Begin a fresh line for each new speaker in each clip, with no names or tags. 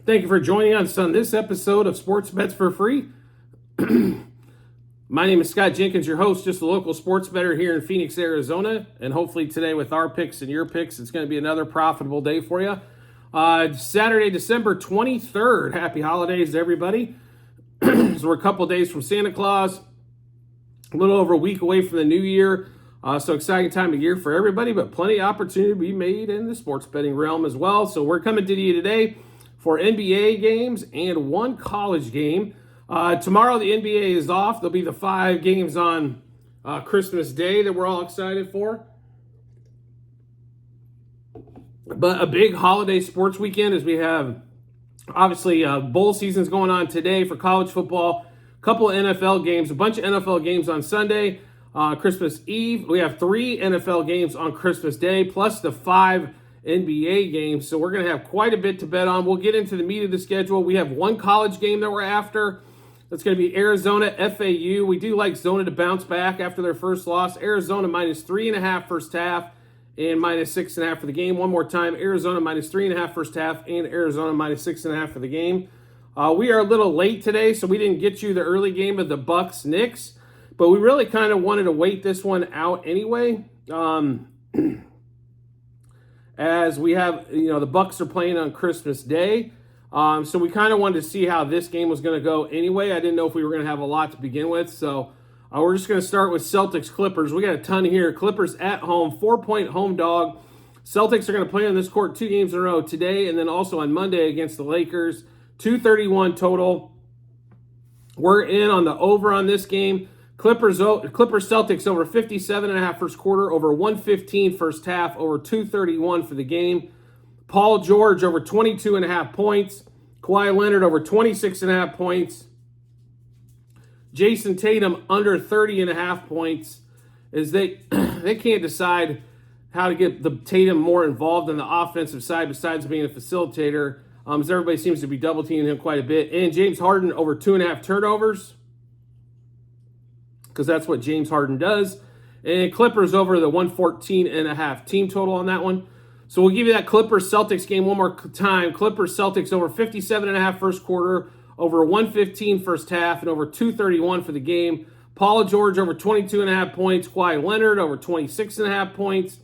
Thank you for joining us on this episode of Sports Bets for Free. My name is Scott Jenkins, your host, just a local sports bettor here in Phoenix, Arizona. And hopefully today with our picks and your picks, it's going to be another profitable day for you. Saturday, December 23rd. Happy holidays to everybody. So we're a couple days from Santa Claus. A little over a week away from the new year. So exciting time of year for everybody, but plenty of opportunity to be made in the sports betting realm as well. So we're coming to you today for NBA games and one college game. Tomorrow the NBA is off. There'll be the 5 games on Christmas Day that we're all excited for. But a big holiday sports weekend as we have, obviously, bowl season's going on today for college football. A couple of NFL games, a bunch of NFL games on Sunday. Christmas Eve, we have 3 NFL games on Christmas Day, plus the 5 NBA games. So we're going to have quite a bit to bet on. We'll get into the meat of the schedule. We have one college game that we're after. That's going to be Arizona FAU. We do like Zona to bounce back after their first loss. Arizona minus 3.5 first half and minus 6.5 for the game. One more time, Arizona minus 3.5 first half and Arizona minus 6.5 for the game. We are a little late today, so we didn't get you the early game of the Bucks-Knicks, but we really kind of wanted to wait this one out anyway. As we have, the Bucks are playing on Christmas Day. So we kind of wanted to see how this game was going to go anyway. I didn't know if we were going to have a lot to begin with. So we're just going to start with Celtics-Clippers. We got a ton here. Clippers at home, 4-point home dog. Celtics are going to play on this court 2 games in a row today and then also on Monday against the Lakers. 231 total. We're in on the over on this game. Clippers Celtics over 57.5 first quarter, over 115 first half, over 231 for the game. Paul George over 22.5 points. Kawhi Leonard over 26.5 points. Jason Tatum under 30.5 points. As they can't decide how to get the Tatum more involved in the offensive side besides being a facilitator. As everybody seems to be double teaming him quite a bit. And James Harden over 2.5 turnovers, because that's what James Harden does. And Clippers over the 114.5 team total on that one. So we'll give you that Clippers-Celtics game one more time. Clippers-Celtics over 57.5 first quarter, over 115 first half, and over 231 for the game. Paul George over 22.5 points. Kawhi Leonard over 26.5 points.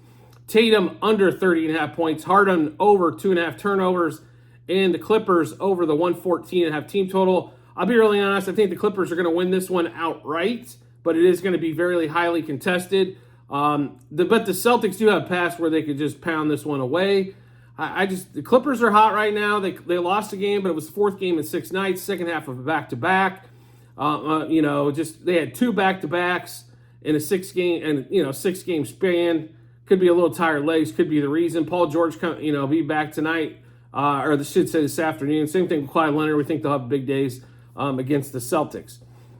Tatum under 30.5 points. Harden over 2.5 turnovers. And the Clippers over the 114.5 team total. I'll be really honest, I think the Clippers are going to win this one outright, but it is going to be very highly contested. But the Celtics do have a pass where they could just pound this one away. The Clippers are hot right now. They lost a game, but it was the 4th game in 6 nights, second half of a back-to-back. They had 2 back-to-backs in a 6-game span. Could be a little tired legs, could be the reason. Paul George, be back tonight, or they should say this afternoon. Same thing with Kawhi Leonard. We think they'll have big days against the Celtics.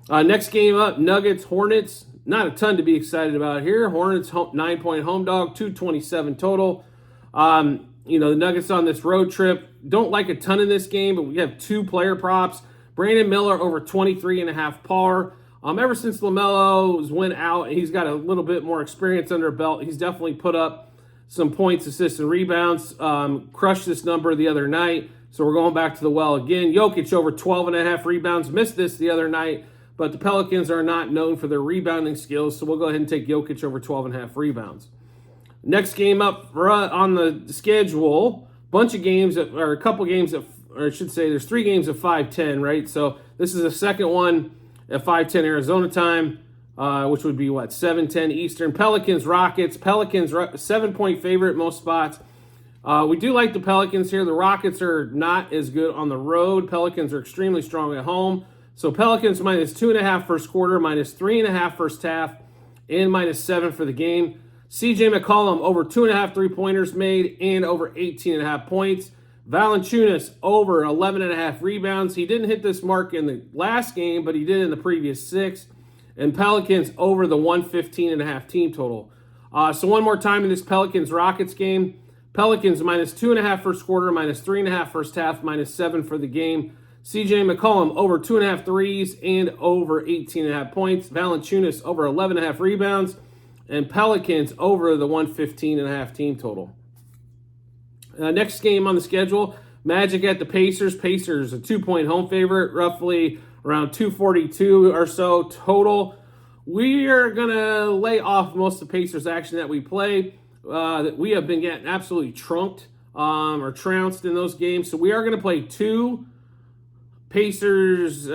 Next game up, Nuggets, Hornets. Not a ton to be excited about here. Hornets 9-point home dog, 227 total. The Nuggets on this road trip. Don't like a ton in this game, but we have 2 player props. Brandon Miller over 23.5 par. Ever since LaMelo's went out, he's got a little bit more experience under a belt. He's definitely put up some points, assists, and rebounds. Crushed this number the other night, so we're going back to the well again. Jokic over 12.5 rebounds. Missed this the other night. But the Pelicans are not known for their rebounding skills, so we'll go ahead and take Jokic over 12.5 rebounds. Next game up on the schedule, bunch of games, or a couple games, or I should say there's 3 games at 5:10, right? So this is the second one at 5:10 Arizona time, which would be, 7:10 Eastern. Pelicans, Rockets. Pelicans, 7-point favorite most spots. We do like the Pelicans here. The Rockets are not as good on the road. Pelicans are extremely strong at home. So Pelicans minus 2.5 first quarter, minus 3.5 first half, and minus 7 for the game. CJ McCollum over 2.5 3-pointers made and over 18.5 points. Valanciunas over 11.5 rebounds. He didn't hit this mark in the last game, but he did in the previous 6. And Pelicans over the 115.5 team total. So one more time in this Pelicans-Rockets game. Pelicans minus 2.5 first quarter, minus 3.5 first half, minus 7 for the game. CJ McCollum over 2.5 threes and over 18.5 points. Valanciunas over 11.5 rebounds. And Pelicans over the 115.5 team total. Next game on the schedule, Magic at the Pacers. Pacers a 2-point home favorite, roughly around 242 or so total. We are going to lay off most of the Pacers action that we play. We have been getting absolutely trunked or trounced in those games. So we are going to play 2 Pacers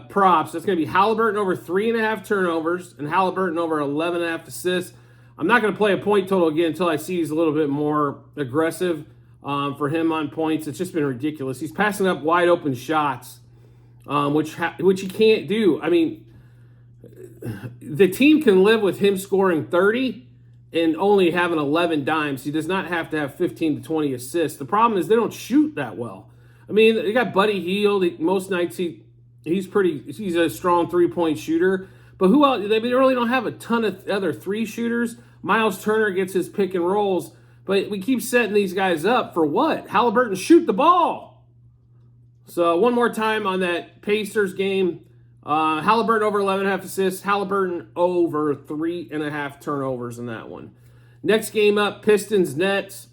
props. That's going to be Halliburton over 3.5 turnovers and Halliburton over 11.5 assists. I'm not going to play a point total again until I see he's a little bit more aggressive for him on points. It's just been ridiculous. He's passing up wide open shots, which he can't do. I mean, the team can live with him scoring 30 and only having 11 dimes. He does not have to have 15 to 20 assists. The problem is they don't shoot that well. I mean, they got Buddy Hield. Most nights he's a strong 3-point shooter. But who else? They really don't have a ton of other 3 shooters. Miles Turner gets his pick and rolls. But we keep setting these guys up for what? Halliburton, shoot the ball. So one more time on that Pacers game. Halliburton over 11.5 assists. Halliburton over 3.5 turnovers in that one. Next game up, Pistons-Nets.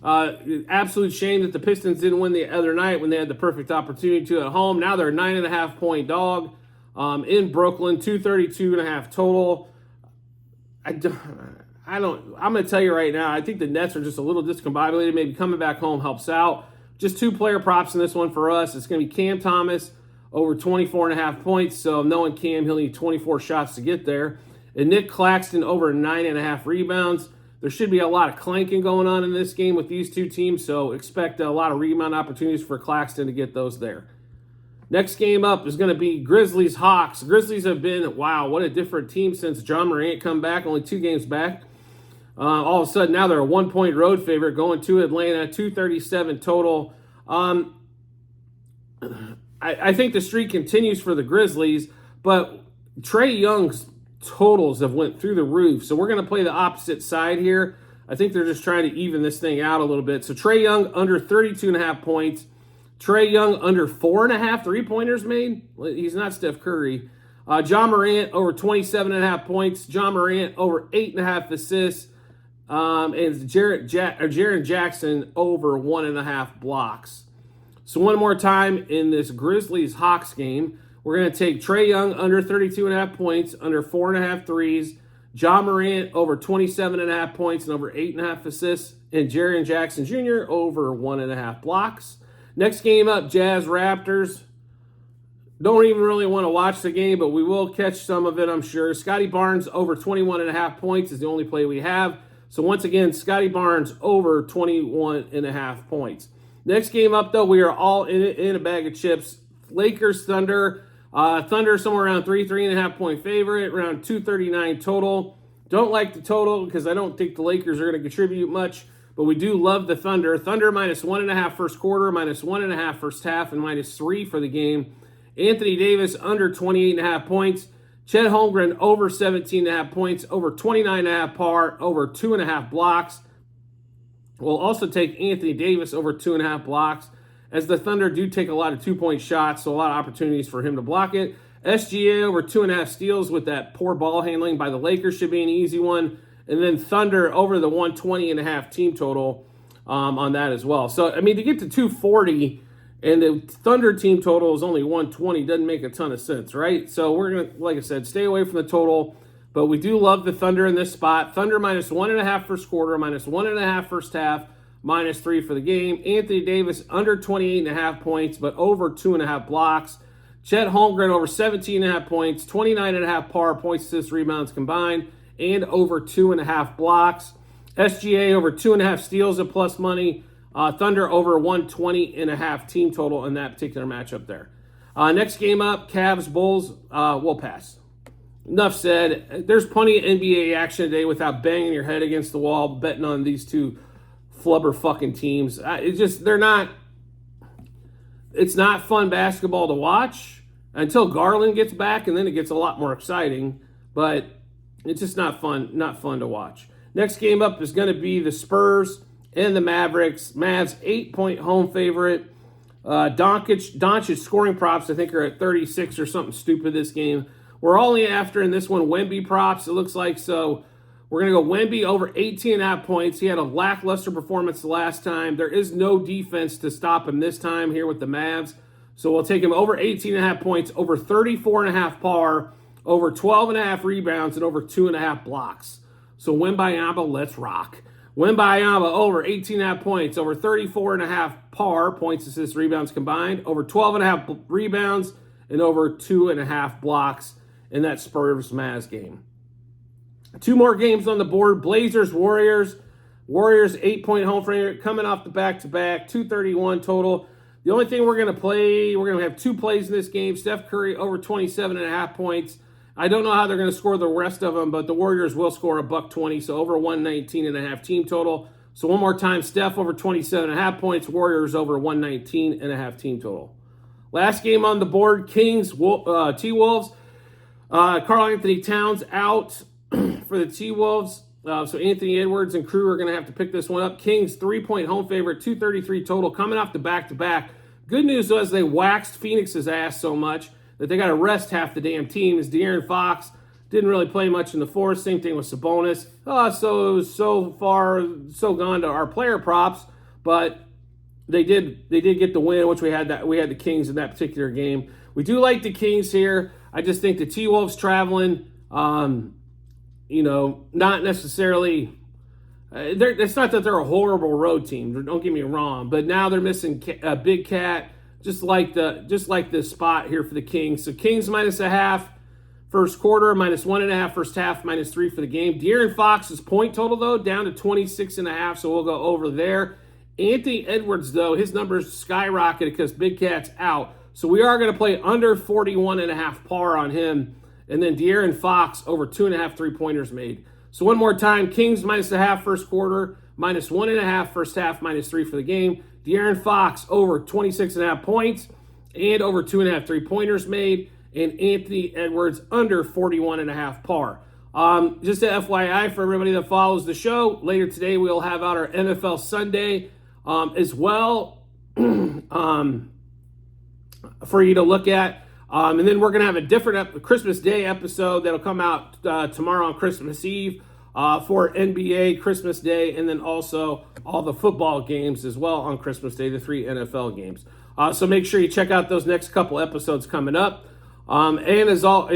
Absolute shame that the Pistons didn't win the other night when they had the perfect opportunity to at home. Now they're a 9.5-point dog in Brooklyn, 232.5 total. I'm going to tell you right now, I think the Nets are just a little discombobulated. Maybe coming back home helps out. Just 2 player props in this one for us. It's going to be Cam Thomas over 24.5 points. So knowing Cam, he'll need 24 shots to get there. And Nick Claxton over 9.5 rebounds. There should be a lot of clanking going on in this game with these 2 teams, so expect a lot of rebound opportunities for Claxton to get those there. Next game up is going to be Grizzlies-Hawks. Grizzlies have been, wow, what a different team since John Morant come back, only 2 games back. All of a sudden, now they're a 1-point road favorite going to Atlanta, 237 total. I think the streak continues for the Grizzlies, but Trae Young's totals have went through the roof. So we're going to play the opposite side here. I think they're just trying to even this thing out a little bit. So Trae Young under 32.5 points. Trae Young under 4.5 3-pointers made. He's not Steph Curry. John Morant over 27.5 points. John Morant over 8.5 assists. And Jaren Jackson over 1.5 blocks. So one more time in this Grizzlies-Hawks game, we're going to take Trae Young under 32.5 points, under 4.5 threes. John Morant over 27.5 points and over 8.5 assists. And Jaren Jackson Jr. over 1.5 blocks. Next game up, Jazz-Raptors. Don't even really want to watch the game, but we will catch some of it, I'm sure. Scotty Barnes over 21.5 points is the only play we have. So once again, Scotty Barnes over 21.5 points. Next game up, though, we are all in a bag of chips. Lakers, Thunder. Thunder somewhere around 3.5 point favorite, around 239 total. Don't like the total because I don't think the Lakers are going to contribute much, but we do love the Thunder. Thunder minus 1.5 first quarter, minus 1.5 first half, and minus 3 for the game. Anthony Davis under 28.5 points. Chet Holmgren over 17.5 points, over 29.5 par, over 2.5 blocks. We'll also take Anthony Davis over 2.5 blocks, as the Thunder do take a lot of 2-point shots, so a lot of opportunities for him to block it. SGA over 2.5 steals with that poor ball handling by the Lakers should be an easy one. And then Thunder over the 120.5 team total on that as well. So, I mean, to get to 240 and the Thunder team total is only 120 doesn't make a ton of sense, right? So we're going to, like I said, stay away from the total. But we do love the Thunder in this spot. Thunder minus 1.5 first quarter, minus 1.5 first half, minus 3 for the game. Anthony Davis under 28.5 points, but over 2.5 blocks. Chet Holmgren over 17.5 points, 29.5 par, points, assists, rebounds combined, and over 2.5 blocks. SGA over 2.5 steals at plus money. Thunder over 120.5 team total in that particular matchup there. Next game up, Cavs, Bulls. We'll pass. Enough said. There's plenty of NBA action today without banging your head against the wall, betting on these 2 flubber fucking teams. It's not fun basketball to watch until Garland gets back, and then it gets a lot more exciting, but it's just not fun to watch. Next game up is going to be the Spurs and the Mavericks. Mavs 8-point home favorite. Doncic scoring props, I think, are at 36 or something stupid this game. We're only after in this one Wemby props, it looks like, so We're going to go Wemby over 18.5 points. He had a lackluster performance the last time. There is no defense to stop him this time here with the Mavs. So we'll take him over 18.5 points, over 34.5 par, over 12.5 rebounds, and over 2.5 blocks. So Wembanyama, let's rock. Wembanyama over 18.5 points, over 34.5 par, points, assists, rebounds combined, over 12.5 rebounds, and over 2.5 blocks in that Spurs-Mavs game. 2 more games on the board. Blazers, Warriors. Warriors 8-point home favorite coming off the back-to-back, 231 total. The only thing we're going to play, we're going to have 2 plays in this game. Steph Curry over 27.5 points. I don't know how they're going to score the rest of them, but the Warriors will score a $120, so over 119.5 team total. So one more time, Steph over 27.5 points, Warriors over 119.5 team total. Last game on the board, Kings, T-Wolves. Karl-Anthony Towns out for the T-Wolves. So Anthony Edwards and crew are going to have to pick this one up. Kings 3-point home favorite, 233 total, coming off the back-to-back. Good news was they waxed Phoenix's ass so much that they got to rest half the damn team. As De'Aaron Fox didn't really play much in the fourth. Same thing with Sabonis. So it was so far so gone to our player props, but they did get the win, which we had the Kings in that particular game. We do like the Kings here. I just think the T-Wolves traveling, not necessarily. It's not that they're a horrible road team. Don't get me wrong, but now they're missing a Big Cat, just like the spot here for the Kings. So Kings -0.5 first quarter, -1.5 first half, -3 for the game. De'Aaron Fox's point total though down to 26.5, so we'll go over there. Anthony Edwards though, his numbers skyrocketed because Big Cat's out, so we are going to play under 41.5 par on him. And then De'Aaron Fox over 2.5 3-pointers made. So one more time, Kings -0.5 first quarter, -1.5 first half, -3 for the game. De'Aaron Fox over 26.5 points and over 2.5 3-pointers made. And Anthony Edwards under 41.5 par. Just a FYI for everybody that follows the show, later today we'll have out our NFL Sunday as well for you to look at. And then we're going to have a different Christmas Day episode that'll come out tomorrow on Christmas Eve for NBA Christmas Day, and then also all the football games as well on Christmas Day, the 3 NFL games. So make sure you check out those next couple episodes coming up. And as all,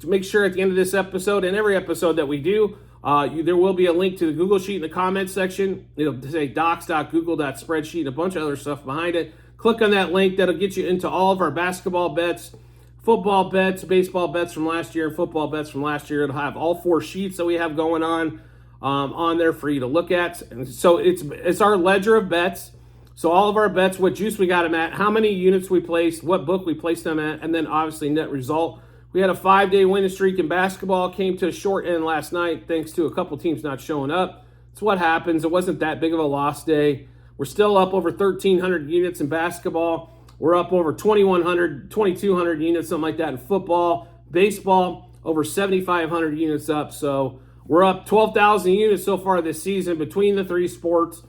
make sure at the end of this episode and every episode that we do, there will be a link to the Google Sheet in the comments section. It'll say docs.google.spreadsheet and a bunch of other stuff behind it. Click on that link. That'll get you into all of our basketball bets, football bets, baseball bets from last year, football bets from last year. It'll have all 4 sheets that we have going on there for you to look at. And so it's our ledger of bets. So all of our bets, what juice we got them at, how many units we placed, what book we placed them at, and then obviously net result. We had a 5-day winning streak in basketball. Came to a short end last night thanks to a couple teams not showing up. It's what happens. It wasn't that big of a loss day. We're still up over 1,300 units in basketball. We're up over 2,100, 2,200 units, something like that in football. Baseball, over 7,500 units up. So we're up 12,000 units so far this season between the 3 sports.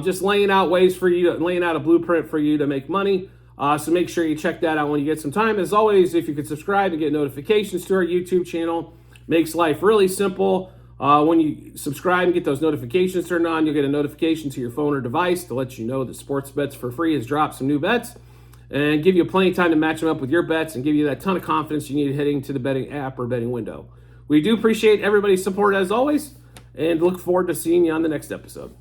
Just laying out ways for you, laying out a blueprint for you to make money. So make sure you check that out when you get some time. As always, if you could subscribe and get notifications to our YouTube channel, makes life really simple. When you subscribe and get those notifications turned on, you'll get a notification to your phone or device to let you know that Sports Bets for Free has dropped some new bets and give you plenty of time to match them up with your bets and give you that ton of confidence you need heading to the betting app or betting window. We do appreciate everybody's support as always and look forward to seeing you on the next episode.